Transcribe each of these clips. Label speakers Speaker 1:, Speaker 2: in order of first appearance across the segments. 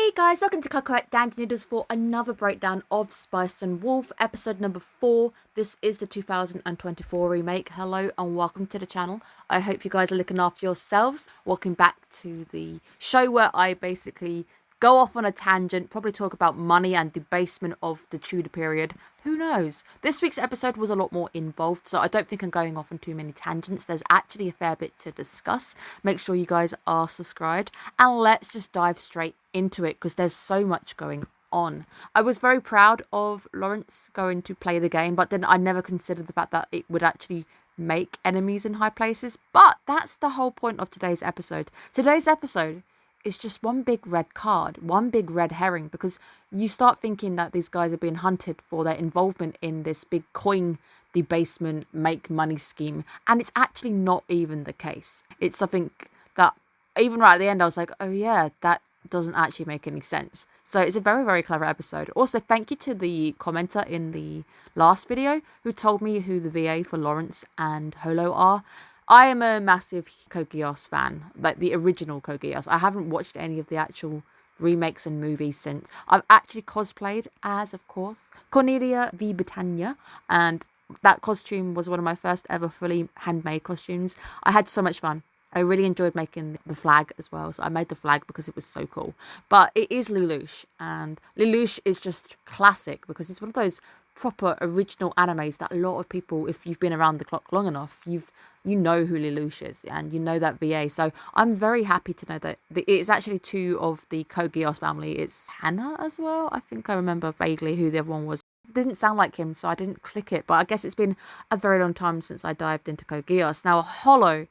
Speaker 1: Hey guys, welcome to Clockwork Noodles for another breakdown of Spice and Wolf, episode number 4. This is the 2024 remake. Hello and welcome to the channel. I hope you guys are looking after yourselves. Welcome back to the show where I basically go off on a tangent, probably talk about money and debasement of the Tudor period. Who knows? This week's episode was a lot more involved, so I don't think I'm going off on too many tangents. There's actually a fair bit to discuss. Make sure you guys are subscribed, and let's just dive straight into it because there's so much going on. I was very proud of Lawrence going to play the game, but then I never considered the fact that it would actually make enemies in high places. But that's the whole point of today's episode. Today's episode is just one big red card, one big red herring, because you start thinking that these guys are being hunted for their involvement in this big coin debasement, make money scheme, and it's actually not even the case. It's something that even right at the end I was like, oh yeah, that doesn't actually make any sense. So it's a very, very clever episode. Also, thank you to the commenter in the last video who told me who the VA for Lawrence and Holo are. I am a massive Code Geass fan, like the original Code Geass. I haven't watched any of the actual remakes and movies since. I've actually cosplayed as, of course, Cornelia V. Britannia, and that costume was one of my first ever fully handmade costumes. I had so much fun. I really enjoyed making the flag as well, so I made the flag because it was so cool. But it is Lelouch, and Lelouch is just classic because it's one of those proper original animes that a lot of people, if you've been around the clock long enough, you know who Lelouch is and you know that VA. So I'm very happy to know that it's actually two of the Code Geass family. It's Hannah as well. I think I remember vaguely who the other one was. Didn't sound like him, so I didn't click it, but I guess it's been a very long time since I dived into Code Geass. Now, Holo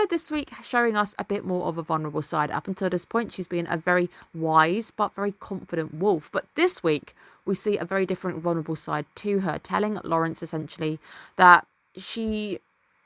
Speaker 1: this week showing us a bit more of a vulnerable side. Up until this point, she's been a very wise but very confident wolf, but this week we see a very different vulnerable side to her, telling Lawrence essentially that she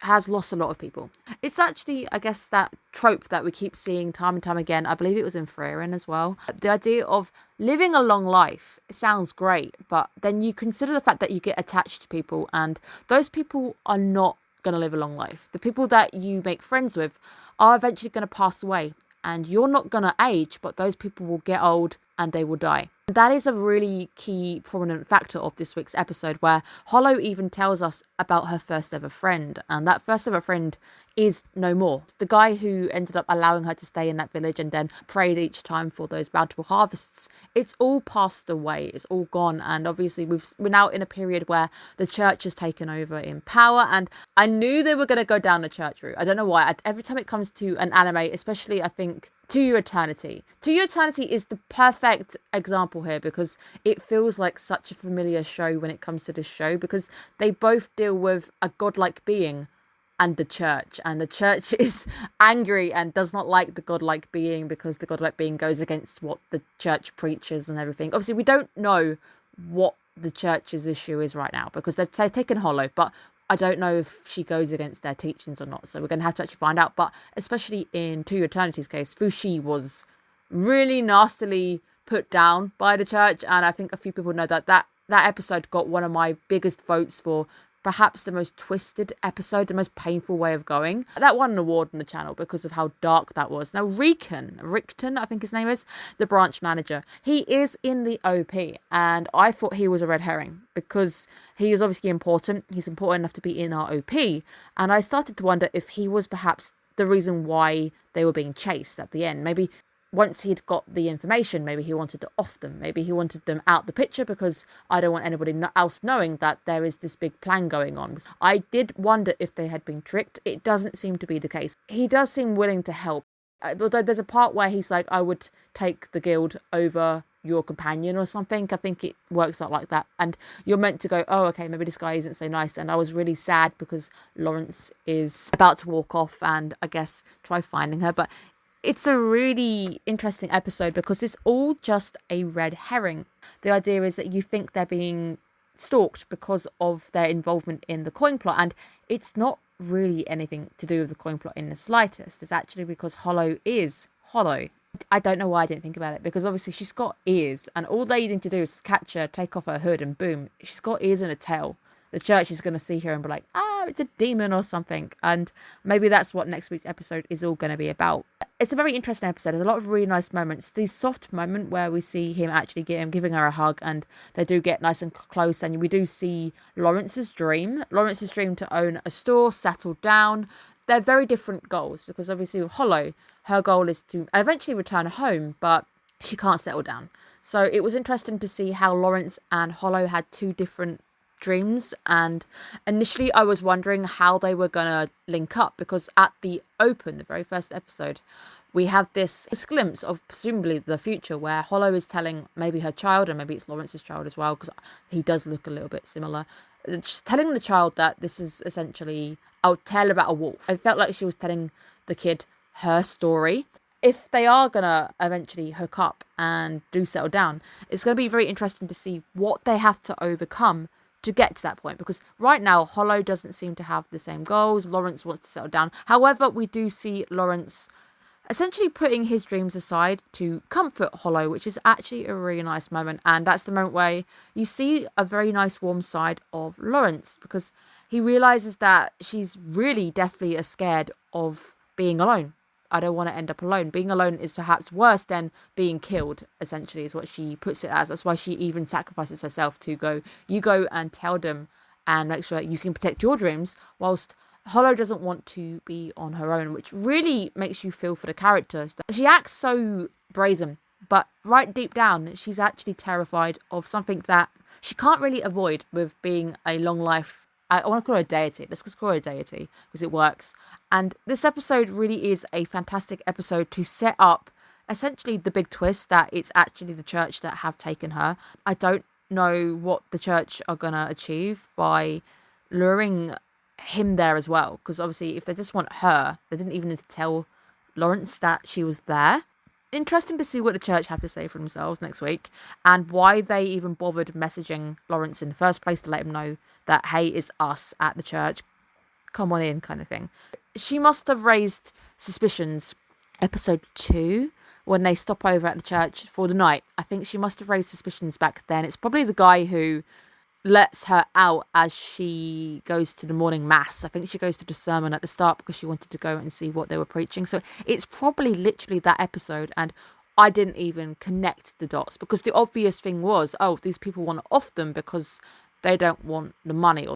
Speaker 1: has lost a lot of people. It's actually, I guess, that trope that we keep seeing time and time again. I believe it was in Freerin as well. The idea of living a long life, it sounds great, but then you consider the fact that you get attached to people, and those people are not going to live a long life. The people that you make friends with are eventually going to pass away, and you're not going to age, but those people will get old and they will die. That is a really key prominent factor of this week's episode, where Holo even tells us about her first ever friend, and that first ever friend is no more. The guy who ended up allowing her to stay in that village and then prayed each time for those bountiful harvests, it's all passed away, it's all gone, and obviously we're now in a period where the church has taken over in power, and I knew they were going to go down the church route. I don't know why. Every time it comes to an anime, especially I think To Your Eternity. To Your Eternity is the perfect example here because it feels like such a familiar show when it comes to this show, because they both deal with a godlike being and the church is angry and does not like the godlike being because the godlike being goes against what the church preaches and everything. Obviously, we don't know what the church's issue is right now because they've taken Holo, but I don't know if she goes against their teachings or not, so we're going to have to actually find out. But especially in To Your Eternity's case, Fushi was really nastily put down by the church, and I think a few people know that episode got one of my biggest votes for perhaps the most twisted episode, the most painful way of going. That won an award on the channel because of how dark that was. Now, Rickton, I think his name is, the branch manager, he is in the OP, and I thought he was a red herring because he is obviously important. He's important enough to be in our OP, and I started to wonder if he was perhaps the reason why they were being chased at the end. Maybe once he'd got the information, maybe he wanted to off them. Maybe he wanted them out the picture because I don't want anybody else knowing that there is this big plan going on. I did wonder if they had been tricked. It doesn't seem to be the case. He does seem willing to help. Although there's a part where he's like, I would take the guild over your companion or something. I think it works out like that. And you're meant to go, oh, okay, maybe this guy isn't so nice. And I was really sad because Lawrence is about to walk off and I guess try finding her. But it's a really interesting episode because it's all just a red herring. The idea is that you think they're being stalked because of their involvement in the coin plot, and it's not really anything to do with the coin plot in the slightest. It's actually because Holo is Holo. I don't know why I didn't think about it, because obviously she's got ears, and all they need to do is catch her, take off her hood, and boom, she's got ears and a tail. The church is going to see her and be like, no, it's a demon or something. And maybe that's what next week's episode is all going to be about. It's a very interesting episode. There's a lot of really nice moments. The soft moment where we see him actually giving her a hug, and they do get nice and close, and we do see Lawrence's dream to own a store, settle down. They're very different goals, because obviously with Hollow, her goal is to eventually return home, but she can't settle down. So it was interesting to see how Lawrence and Hollow had two different dreams, and initially I was wondering how they were gonna link up, because at the very first episode, we have this glimpse of presumably the future where Hollow is telling maybe her child, and maybe it's Lawrence's child as well, because he does look a little bit similar, telling the child that this is essentially a tale about a wolf. I felt like she was telling the kid her story. If they are going to eventually hook up and do settle down, it's going to be very interesting to see what they have to overcome to get to that point, because right now Hollow doesn't seem to have the same goals. Lawrence wants to settle down. However, we do see Lawrence essentially putting his dreams aside to comfort Hollow, which is actually a really nice moment. And that's the moment where you see a very nice warm side of Lawrence, because he realizes that she's really definitely scared of being alone. I don't want to end up alone. Being alone is perhaps worse than being killed, essentially, is what she puts it as. That's why she even sacrifices herself to go, you go and tell them and make sure that you can protect your dreams, whilst Hollow doesn't want to be on her own, which really makes you feel for the character. She acts so brazen, but right deep down, she's actually terrified of something that she can't really avoid with being a long life. I want to call her a deity. Let's just call her a deity because it works. And this episode really is a fantastic episode to set up essentially the big twist that it's actually the church that have taken her. I don't know what the church are going to achieve by luring him there as well, because obviously if they just want her, they didn't even need to tell Lawrence that she was there. Interesting to see what the church have to say for themselves next week, and why they even bothered messaging Lawrence in the first place to let him know that, hey, it's us at the church, come on in, kind of thing. She must have raised suspicions episode 2 when they stop over at the church for the night. I think she must have raised suspicions back then. It's probably the guy who lets her out as she goes to the morning mass. I think she goes to the sermon at the start because she wanted to go and see what they were preaching. So it's probably literally that episode, and I didn't even connect the dots, because the obvious thing was, oh, these people want to off them because they don't want the money, or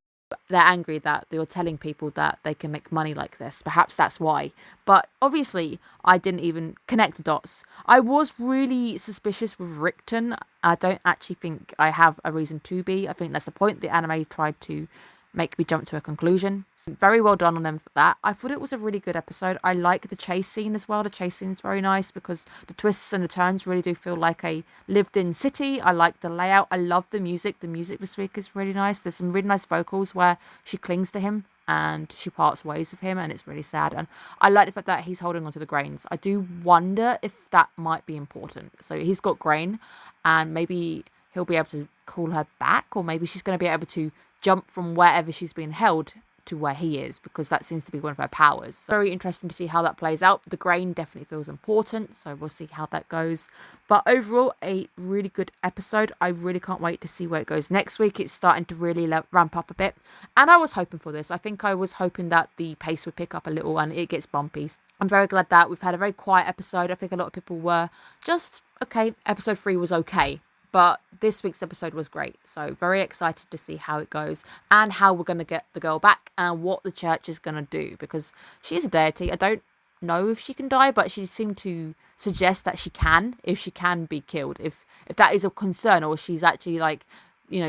Speaker 1: they're angry that you're telling people that they can make money like this. Perhaps that's why. But obviously, I didn't even connect the dots. I was really suspicious with Rickton. I don't actually think I have a reason to be. I think that's the point. The anime tried to make me jump to a conclusion. So very well done on them for that. I thought it was a really good episode. I like the chase scene as well. The chase scene is very nice because the twists and the turns really do feel like a lived-in city. I like the layout. I love the music. The music this week is really nice. There's some really nice vocals where she clings to him and she parts ways with him, and it's really sad. And I like the fact that he's holding onto the grains. I do wonder if that might be important. So he's got grain, and maybe he'll be able to call her back, or maybe she's going to be able to jump from wherever she's been held to where he is, because that seems to be one of her powers. So very interesting to see how that plays out. The grain definitely feels important, so we'll see how that goes. But overall, a really good episode. I really can't wait to see where it goes next week. It's starting to really ramp up a bit, and I was hoping for this. I think I was hoping that the pace would pick up a little and it gets bumpy. I'm very glad that we've had a very quiet episode. I think a lot of people were just okay. Episode 3 was okay, but this week's episode was great. So very excited to see how it goes and how we're going to get the girl back and what the church is going to do, because she's a deity. I don't know if she can die, but she seemed to suggest that she can, if she can be killed. If that is a concern, or she's actually like,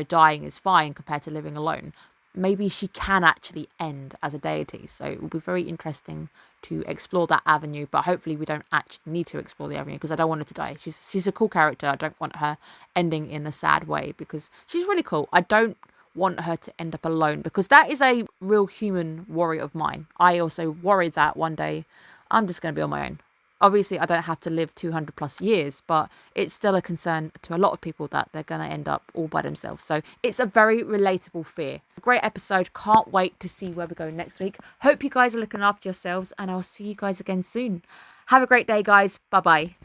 Speaker 1: dying is fine compared to living alone. Maybe she can actually end as a deity. So it will be very interesting to explore that avenue, but hopefully we don't actually need to explore the avenue, because I don't want her to die. She's a cool character. I don't want her ending in a sad way, because she's really cool. I don't want her to end up alone, because that is a real human worry of mine. I also worry that one day I'm just going to be on my own. Obviously, I don't have to live 200 plus years, but it's still a concern to a lot of people that they're going to end up all by themselves. So it's a very relatable fear. Great episode. Can't wait to see where we go next week. Hope you guys are looking after yourselves, and I'll see you guys again soon. Have a great day, guys. Bye-bye.